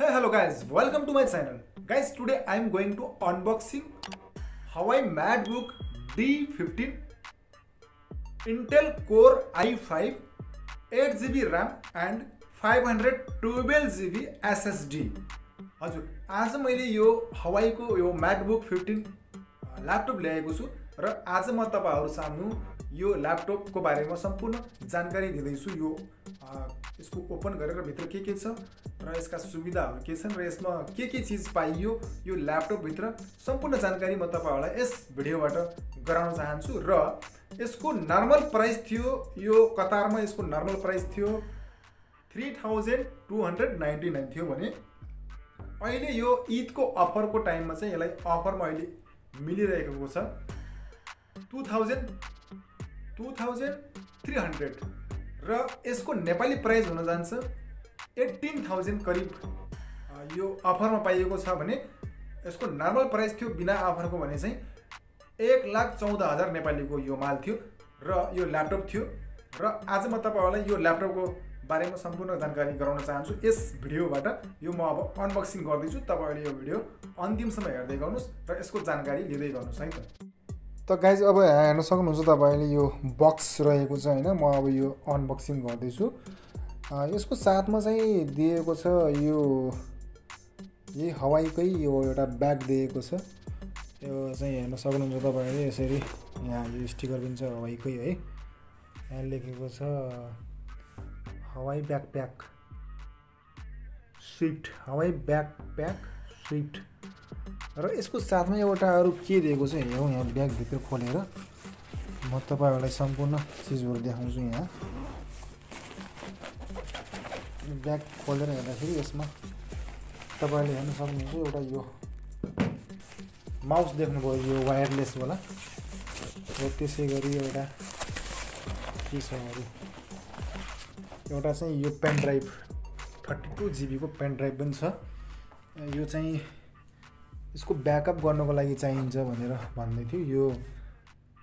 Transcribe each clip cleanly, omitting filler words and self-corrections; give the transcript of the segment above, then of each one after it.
Hey, hello guys, welcome to my channel. Guys, today I am going to unboxing Huawei Matebook D15 Intel Core i5 8GB RAM and 512GB SSD. हजुर, आज मैले यो Huawei को यो Matebook 15 laptop ल्याएको छु र आज म तपाईहरु सामु यो ल्यापटप को बारेमा सम्पूर्ण जानकारी दिँदै छु। यो यसको ओपन गरेर भित्र के छ र यसका सुविधाहरु के छन् र यसमा के चीज पाइयो यो ल्यापटप भित्र सम्पूर्ण जानकारी म तपाईहरुलाई यस भिडियोबाट गराउन चाहन्छु। र यसको नर्मल प्राइस थियो, यो कतारमा यसको नर्मल प्राइस थियो 3299 थियो भने अहिले यो ईदको अफरको टाइममा चाहिँ यसलाई अफरमा अहिले मिलिरहेको छ 2300 र यसको नेपाली प्राइस हुन जान्छ 18000 करिब यो अफरमा पाइएको छ भने यसको नर्मल प्राइस थियो बिना अफरको भने चाहिँ 1,14,000 नेपालीको यो माल थियो र यो ल्यापटप थियो। र आज म तपाईहरुलाई यो ल्यापटपको बारेमा सम्पूर्ण जानकारी गराउन चाहन्छु यस भिडियोबाट। यो म अब अनबक्सिङ गर्दै छु, तपाईहरुले यो भिडियो अन्तिमसम्म हेर्दै गर्नुस् र यसको जानकारी लिँदै गर्नुस् है त गाइज। अब हेर्न सक्नुहुन्छ तपाईले यो बक्स रहेको छ हैन, म अब यो अनबक्सिङ गर्दै छु। यसको साथमा चाहिँ दिएको छ यो यही हवाईकै यो एउटा ब्याग दिएको छ। यो चाहिँ हेर्न सक्नुहुन्छ तपाईले यसरी, यहाँ यो स्टिकर पनि छ हवाईकै है। यहाँ लेखेको छ हवाई ब्याकप्याक स्विफ्ट, हवाई ब्याकप्याक स्विफ्ट। र यसको साथमा एउटा अरु के दिएको छ हेरौँ। यहाँ ब्याग भित्र खोलेर म तपाईहरुलाई सम्पूर्ण चीजहरु देखाउँछु। यहाँ ब्याग खोलेर हेर्दाखेरि यसमा तपाईले हेर्न सक्नुहुन्छ एउटा यो माउस देख्नुभयो, यो वायरलेस वाला। र त्यसैगरी एउटा के छ अरु, एउटा चाहिँ यो पेन ड्राइभ 32GB को पेन ड्राइभ पनि छ। यो चाहिँ यसको ब्याकअप गर्नको लागि चाहिन्छ भनेर भन्दै थियो। यो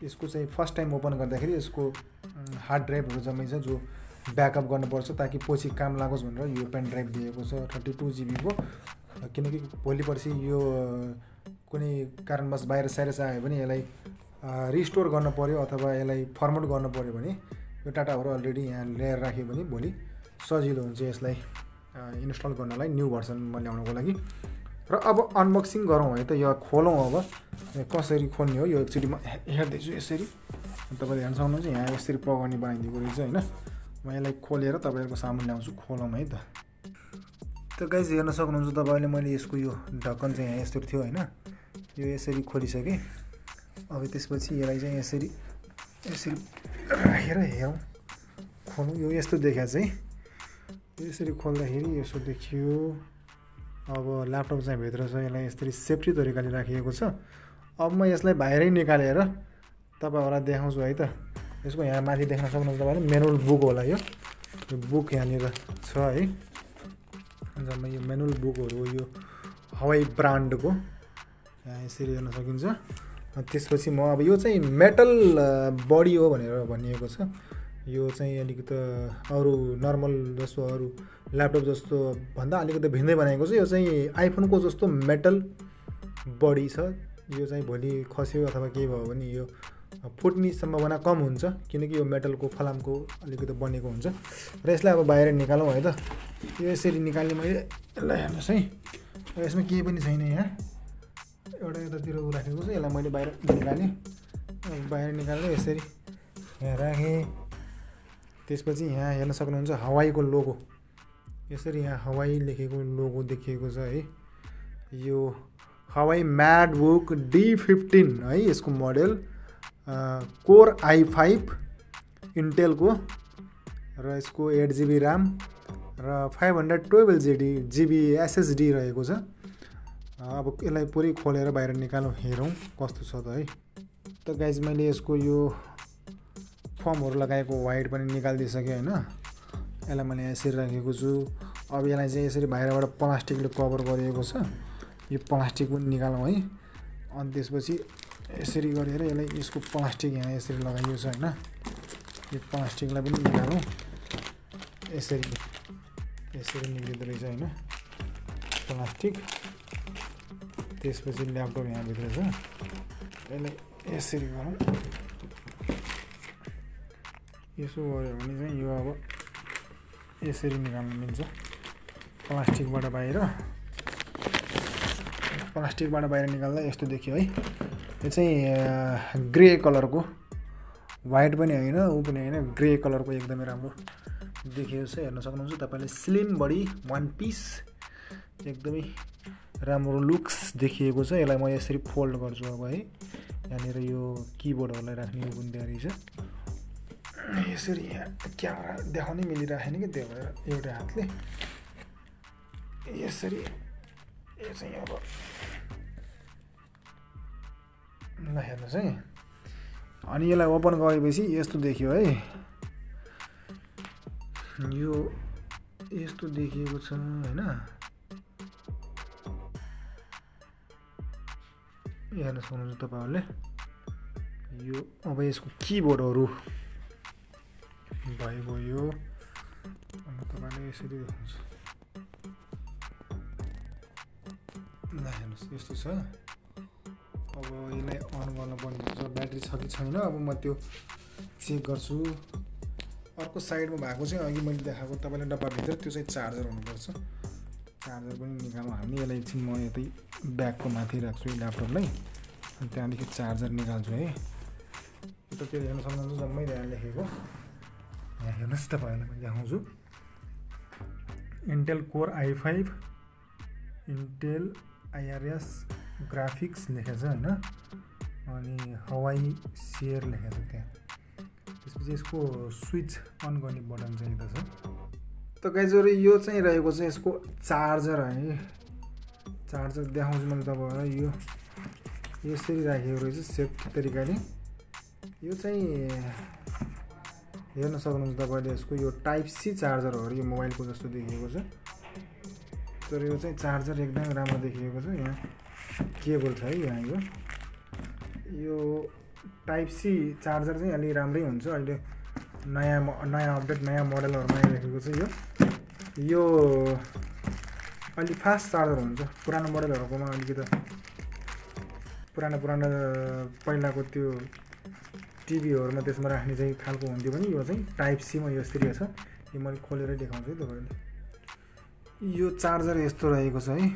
यसको चाहिँ फर्स्ट टाइम ओपन गर्दाखेरि यसको हार्ड ड्राइभहरु जम्मै छ जो ब्याकअप गर्नुपर्छ ताकि पछि काम लागोस् भनेर यो पेन ड्राइभ दिएको छ 32GB को। किनकि भोलि पर्सि यो कुनै कारणवश बाहिर साइरस आयो भने यसलाई रिस्टोर गर्न पर्यो अथवा यसलाई फर्मेट गर्न पर्यो भने यो डाटाहरु अलरेडी यहाँ ल्याएर राख्यो भने भोलि सजिलो हुन्छ यसलाई इन्स्टल गर्नलाई न्यू भर्सनमा ल्याउनको लागि। र अब अनबक्सिङ गरौँ है त। यो खोलौँ अब कसरी खोल्ने हो यो एकचोटी म हेर्दै छु। यसरी तपाईले हेर्न सक्नुहुन्छ यहाँ यसरी पगाउने बनाइदिएको रहेछ हैन। म यसलाई खोलेर तपाईहरुको सामु ल्याउँछु, खोलौँ है त गाइज। हेर्न सक्नुहुन्छ तपाईले मैले यसको यो ढक्कन चाहिँ यहाँ यस्तो थियो हैन, यो यसरी खोलिसके। अब त्यसपछि यसलाई चाहिँ यसरी राखेर हेरौँ, खोलौँ। यो यस्तो देखा चाहिँ यसरी खोल्दाखेरि यसो देखियो। अब ल्यापटप चाहिँ भित्र छ, यसलाई यसरी सेफ्टी तरिकाले राखिएको छ। अब म यसलाई बाहिरै निकालेर तपाईहरुलाई देखाउँछु है त। यसको यहाँ माथि देख्न सक्नुहुन्छ तपाईले म्यानुअल बुक होला, यो बुक यहाँनिर छ है। जम्मै यो म्यानुअल बुकहरु हो यो हवाई ब्रान्डको, यहाँ यसरी हेर्न सकिन्छ। त्यसपछि म अब यो चाहिँ मेटल बडी हो भनेर भनिएको छ। यो चाहिँ अलिकति अरु नर्मल जस्तो अरु ल्यापटप जस्तो भन्दा अलिकति भिन्दै बनाएको छ। यो चाहिँ आइफोनको जस्तो मेटल बडी छ। यो चाहिँ भोलि खस्यो अथवा केही भयो भने यो फुट्ने सम्भावना कम हुन्छ किनकि यो मेटलको फलामको अलिकति बनेको हुन्छ। र यसलाई अब बाहिर निकालौँ है त। यो यसरी निकाल्ने मैले यसलाई हेर्नुस् है, यसमा केही पनि छैन। यहाँ एउटा यतातिर राखेको छ, यसलाई मैले बाहिर निकालेँ। बाहिर निकालेर यसरी यहाँ राखेँ। त्यसपछि यहाँ हेर्न सक्नुहुन्छ हवाईको लोगो, यसरी यहाँ हवाई लेखेको लोगो देखिएको छ है। यो हवाई म्याटबुक D15 है, यसको मोडल कोर i5 इन्टेलको र यसको 8GB RAM र 512GB SSD रहेको छ। अब यसलाई पुरै खोलेर बाहिर निकालौँ, हेरौँ कस्तो छ त है त गाइज। मैले यसको यो फर्महरु लगाएको वाइट पनि निकाल्दिसके हैन। यसलाई मैले यसरी राखेको छु। अब यसलाई चाहिँ यसरी बाहिरबाट प्लास्टिकले कभर गरिएको छ, यो प्लास्टिक पनि निकालौँ है। अनि त्यसपछि यसरी गरेर यसलाई यसको प्लास्टिक यहाँ यसरी लगाइएको छ हैन, यो प्लास्टिकलाई पनि निकालौँ। यसरी निक्लिँदो रहेछ हैन। प्लास्टिक त्यसपछि ल्यापटप यहाँ भित्र छ यसलाई यसरी गरौँ यसो गऱ्यो भने चाहिँ यो अब यसरी निकाल्न मिल्छ प्लास्टिकबाट बाहिर निकाल्दा यस्तो देखियो है यो चाहिँ ग्रे कलरको व्हाइट पनि हैन उ पनि हैन ग्रे कलरको एकदमै राम्रो देखिएको छ हेर्न सक्नुहुन्छ तपाईले स्लिम बडी वन पीस एकदमै राम्रो लुक्स देखिएको छ यसलाई म यसरी फोल्ड गर्छु अब है यहाँनिर यो किबोर्डहरुलाई राख्ने यो पनि त्यहाँ रहेछ यसरी यहाँ क्यामेरा देखाउनै मिलिरहेन कि त्यो भएर एउटा हातले यसरी यो चाहिँ अब ल हेर्नुस् है अनि यसलाई ओपन गरेपछि यस्तो देखियो है यो यस्तो देखिएको छ हैन हेर्न सक्नुहुन्छ तपाईहरुले यो अब यसको किबोर्डहरु भएको यो अनि तपाईले यसरी देख्नुहुन्छ ल हेर्नुस् यस्तो छ अब यसलाई अन गर्न पर्ने हुन्छ ब्याट्री छ कि छैन अब म त्यो चेक गर्छु अर्को साइडमा भएको चाहिँ अघि मैले देखाएको तपाईले डब्बा भित्र त्यो चाहिँ चार्जर हुनुपर्छ चार्जर पनि निकाल्नु हामी यसलाई एकछिन म यतै ब्यागको माथि राख्छु ल्यापटपलाई अनि त्यहाँदेखि चार्जर निकाल्छु है त्यो त्यो हेर्न सक्नुहुन्छ जम्मै यहाँ लेखेको यहाँ हेर्नुस् तपाईहरुलाई म देखाउँछु Intel core i5 Intel IRS graphics लेखेको छ हैन अनि हवाई शेयर लेखेको छ त्यहाँ त्यसपछि यसको स्विच अन गर्ने बटन चाहिँ यता छ त गाइजहरु यो चाहिँ रहेको छ यसको चार्जर है चार्जर देखाउँछु मैले तपाईहरुलाई यो यसरी राखेको रहेछ सेफ्टी तरिकाले यो चाहिँ हेर्न सक्नुहुन्छ तपाईले यसको यो टाइप सी चार्जर हो यो मोबाइलको जस्तो देखिएको छ तर यो चाहिँ चार्जर एकदमै राम्रो देखिएको छ यहाँ केबल छ है यहाँ यो टाइप सी चार्जर चाहिँ अलि राम्रै हुन्छ अहिले नयाँ अपडेट नयाँ मोडलहरुमा आइरहेको छ यो अलि फास्ट चार्जर हुन्छ पुरानो मोडलहरुकोमा अलिकति पुरानो पहिलाको त्यो टिभीहरुमा त्यसमा राख्ने चाहिँ खालको हुन्थ्यो पनि यो चाहिँ टाइप सी मा यसरी छ यो मैले खोलेर देखाउँछु है तपाईहरुले यो चार्जर यस्तो रहेको छ है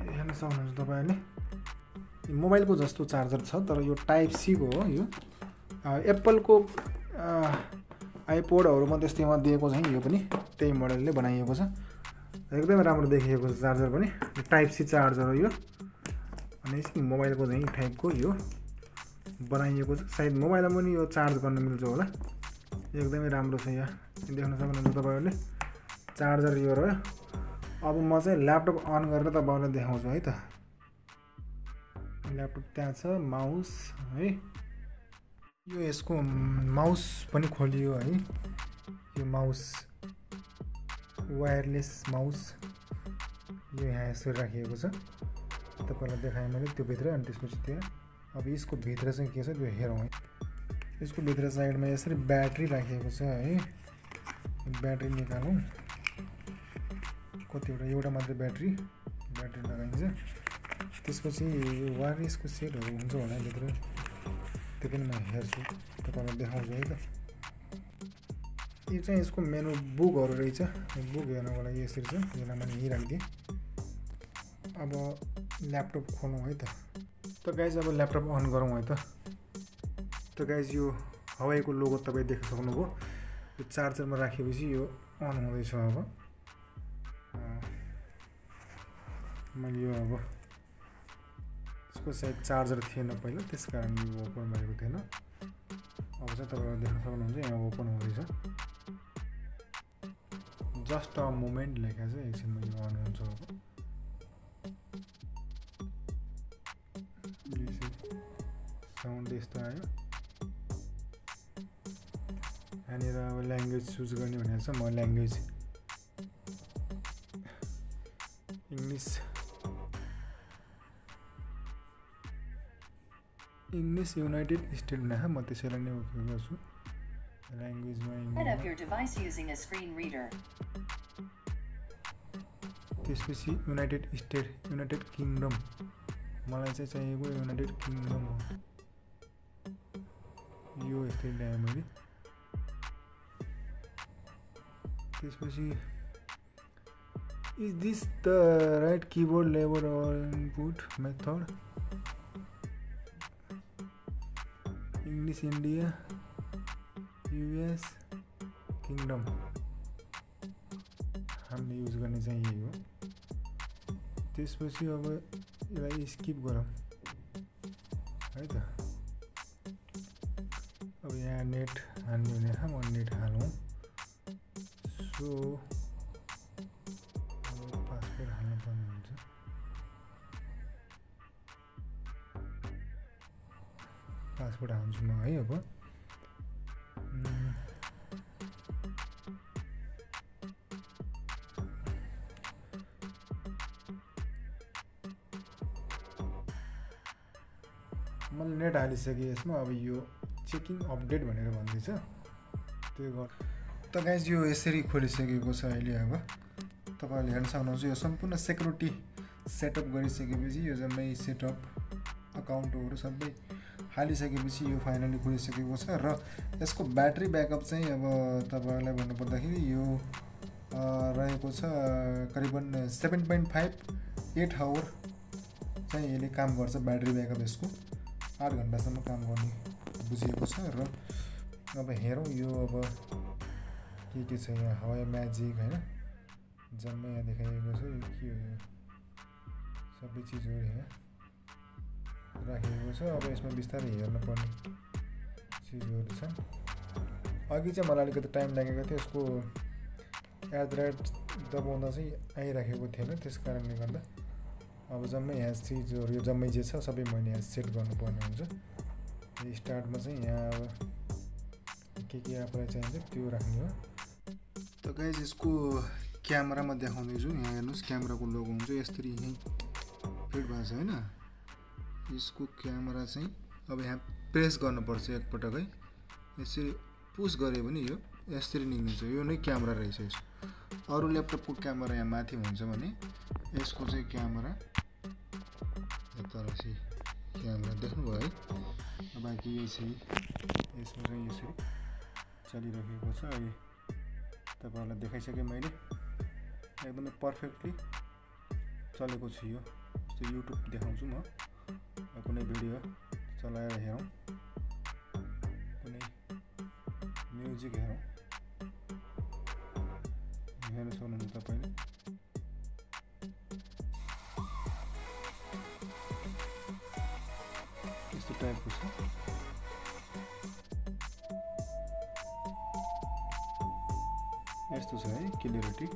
हेर्न सक्नुहुन्छ तपाईहरुले मोबाइलको जस्तो चार्जर छ तर यो टाइप सी को हो यो एप्पल को आइपोडहरुमा त्यस्तैमा दिएको छ यो पनि त्यही मोडलले बनाइएको छ एकदमै राम्रो देखिएको छ चार्जर पनि टाइप सी चार्जर हो यो अनि मोबाइलको चाहिँ टाइपको यो बनाइएको छ सायद मोबाइलमा पनि यो चार्ज गर्न मिल्छ होला एकदमै राम्रो छ यहाँ देख्न सक्नुहुन्छ तपाईहरुले चार्जर यो रह्यो अब म चाहिँ ल्यापटप अन गरेर तपाईहरुलाई देखाउँछु है त ल्यापटप त्यहाँ छ माउस है यो यसको माउस पनि खोलियो है यो माउस वायरलेस माउस यो यहाँ यसरी राखिएको छ तपाईहरुलाई देखाएँ मैले त्यो भित्र अनि त्यसपछि त्यहाँ अब यसको भित्र चाहिँ के छ त्यो हेरौँ है यसको भित्र साइडमा यसरी ब्याट्री राखिएको छ है ब्याट्री निकालौँ कतिवटा एउटा मात्र ब्याट्री लगाइन्छ त्यसपछि वायरलेसको सेटहरु हुन्छ होला भित्र त्यो पनि म हेर्छु तपाईहरुलाई देखाउँछु है त यो चाहिँ यसको मेनु बुकहरु रहेछ बुक हेर्नको लागि यसरी छ यसलाई मैले यही राखिदिएँ अब ल्यापटप खोलौँ है त गाइज अब ल्यापटप अन गरौँ है त गाइज यो हवाईको लोगो तपाई देख्न सक्नुभयो यो चार्जरमा राखेपछि यो अन हुँदैछ अब मैले यो अब यसको सायद चार्जर थिएन पहिला त्यसकारण यो ओपन भएको थिएन अब चाहिँ तपाईहरुले देख्न सक्नुहुन्छ यहाँ ओपन हुँदैछ जस्ट अ मोमेन्ट लेखेको छ एकछिनमा यो अन हुन्छ अब साउन्ड यस्तो आयो यहाँनिर अब ल्याङ्ग्वेज चुज गर्ने भनेको छ म ल्याङ्ग्वेज इङ्ग्लिस युनाइटेड स्टेट ना म त्यसैलाई नै ओके गर्छु ल्याङ्ग्वेजमा त्यसपछि युनाइटेड किङडम मलाई चाहिँ चाहिएको युनाइटेड किङडम हो यो यस्तै ल्याएँ मैले त्यसपछि is this the right keyboard level or input method English India US kingdom हामीले युज गर्ने चाहिँ यही हो त्यसपछि अब यसलाई स्किप गरौँ है त अब यहाँ नेट हाल्ने हुने म नेट हालौँ सो पासवर्ड हाल्नु पर्ने हुन्छ पासवर्ड हाल्छु म है अब मैले नेट हालिसकेँ यसमा अब यो चेकिङ अपडेट भनेर भन्दैछ त्यो गर त गाइज यो यसरी खोलिसकेको छ अहिले अब तपाईहरुले हेर्न सक्नुहुन्छ यो सम्पूर्ण सेक्युरिटी सेटअप गरिसकेपछि यो जम्मै सेटअप अकाउन्टहरु सबै हालिसकेपछि यो फाइनली खुलिसकेको छ र यसको ब्याट्री ब्याकअप चाहिँ अब तपाईहरुलाई भन्नु पर्दाखेरि यो रहेको छ करिबन 7.5-8 आवर चाहिँ यसले काम गर्छ ब्याट्री ब्याकअप यसको 8 घण्टासम्म काम गर्ने बुझिएको छ र अब हेरौँ यो अब के छ यहाँ हवाई म्याजिक हैन जम्मै यहाँ देखाइएको छ यो के हो यो सबै चीजहरु यहाँ राखेको छ अब यसमा बिस्तारै हेर्न पर्ने चीजहरु छ अघि चाहिँ मलाई अलिकति टाइम लागेको थियो यसको एड दबाउँदा चाहिँ आइराखेको थिएन त्यसकारणले गर्दा अब जम्मै यहाँ चीजहरु यो जम्मै जे छ सबै मैले यहाँ सेट गर्नुपर्ने हुन्छ यो स्टार्टमा चाहिँ यहाँ अब के आफुलाई चाहिन्छ त्यो राख्ने हो त गाइस यसको क्यामेरामा देखाउँदै छु यहाँ हेर्नुस् क्यामेराको लोगो हुन्छ यसरी यही फिट भएको छ हैन यसको क्यामेरा चाहिँ अब यहाँ प्रेस गर्नुपर्छ एकपटक है यसरी पुश गरे भने यो यसरी निक्लिन्छ यो नै क्यामेरा रहेछ यसको अरु ल्यापटपको क्यामेरा यहाँ माथि हुन्छ भने यसको चाहिँ क्यामेरा यतारसी क्यामेरा देख्नुभयो है बाँकी यही छ यसमा चाहिँ यसरी चलिरहेको छ अहिले तपाईहरुलाई देखाइसके मैले एकदमै पर्फेक्टली चलेको छु यो जस्तो युट्युब देखाउँछु म कुनै भिडियो चलाएर हेरौँ कुनै म्युजिक हेरौँ हेर्न सक्नुहुन्छ तपाईले यस्तो टाइपको छ यस्तो छ है क्लियरिटी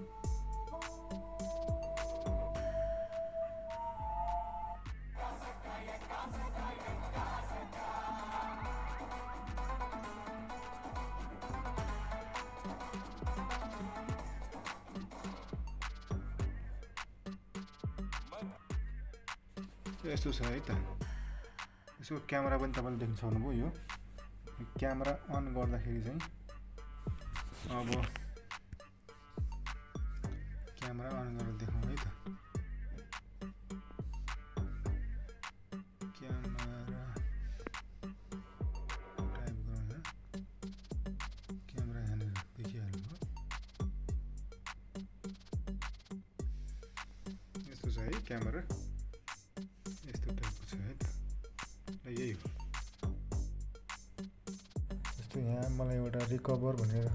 यस्तो छ है त यसको क्यामेरा पनि तपाईले देख्न सक्नुभयो यो क्यामेरा अन गर्दाखेरि चाहिँ अब क्यामेरा अन गरेर देखाउँ है त क्यामेरा टाइप गरौँ न क्यामेरा यहाँनिर देखिहाल्नु यस्तो छ है क्यामेरा यस्तो टाइपको छ है त यही हो जस्तो यहाँ मलाई एउटा रिकभर भनेर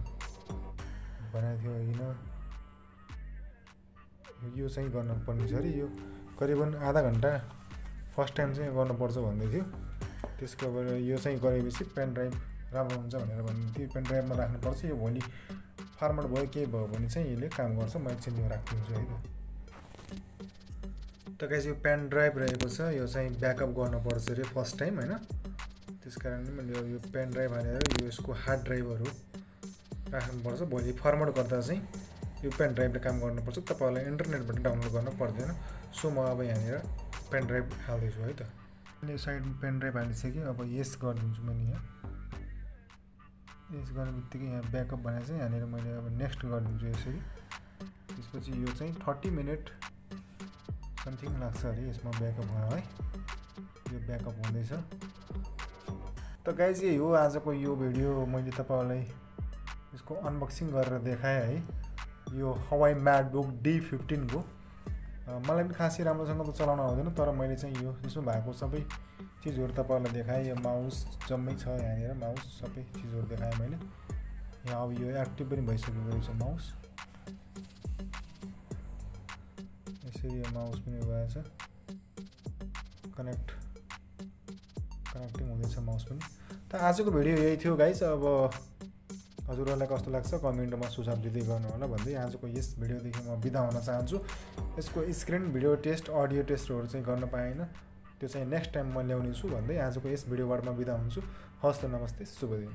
बनाएको थियो होइन यो चाहिँ गर्नुपर्ने छ अरे यो करिबन आधा घण्टा फर्स्ट टाइम चाहिँ गर्नुपर्छ भन्दै थियो त्यसको अब यो चाहिँ गरेपछि पेन ड्राइभ राम्रो हुन्छ भनेर भन्दै थियो पेन ड्राइभमा राख्नुपर्छ यो भोलि फर्मेट भयो केही भयो भने चाहिँ यसले काम गर्छ म एकछिन यो राखिदिन्छु है त गाइस यो पेन ड्राइभ रहेको छ यो चाहिँ ब्याकअप गर्नुपर्छ अरे फर्स्ट टाइम हैन त्यसकारणले मैले यो पेन ड्राइभ हालेर यो यसको हार्ड ड्राइभहरु राख्नुपर्छ भोलि फर्मेट गर्दा चाहिँ यो पेन ड्राइभले काम गर्नुपर्छ तपाईहरुलाई इन्टरनेटबाट डाउनलोड गर्न पर्दैन सो म अब यहाँनिर पेन ड्राइभ हाल्दै छु है त मैले साइडमा पेन ड्राइभ हालिसकेँ अब यस गरिदिन्छु मैले यहाँ यस गर्नेबित्तिकै यहाँ ब्याकअप भनेर चाहिँ यहाँनिर मैले अब नेक्स्ट गरिदिन्छु यसरी त्यसपछि यो चाहिँ 30 मिनेट समथिङ लाग्छ अरे यसमा ब्याकअप भयो है यो ब्याकअप हुँदैछ त गाइज यही हो आजको यो भिडियो मैले तपाईहरुलाई यसको अनबक्सिङ गरेर देखाएँ है यो Huawei Matebook D15 को मलाई पनि खासै राम्रोसँग त चलाउन आउँदैन तर मैले चाहिँ यो यसमा भएको सबै चीजहरु तपाईहरुलाई देखाएँ यो माउस जम्मै छ यहाँनिर माउस सबै चीजहरु देखाएँ मैले यहाँ अब यो एक्टिभ पनि भइसकेको रहेछ माउस यसरी यो माउस पनि भएछ कनेक्टिङ हुँदैछ माउस पनि त आजको भिडियो यही थियो गाइस अब हजुरहरुलाई कस्तो लाग्छ कमेन्टमा सुझाव दिँदै गर्नु होला भन्दै आजको यस भिडियोदेखि म बिदा हुन चाहन्छु यसको स्क्रिन भिडियो टेस्ट अडियो टेस्टहरु चाहिँ गर्न पाएन त्यो चाहिँ नेक्स्ट टाइम म ल्याउने छु भन्दै आजको यस भिडियोबाट म बिदा हुन्छु हस्त नमस्ते शुभ दिन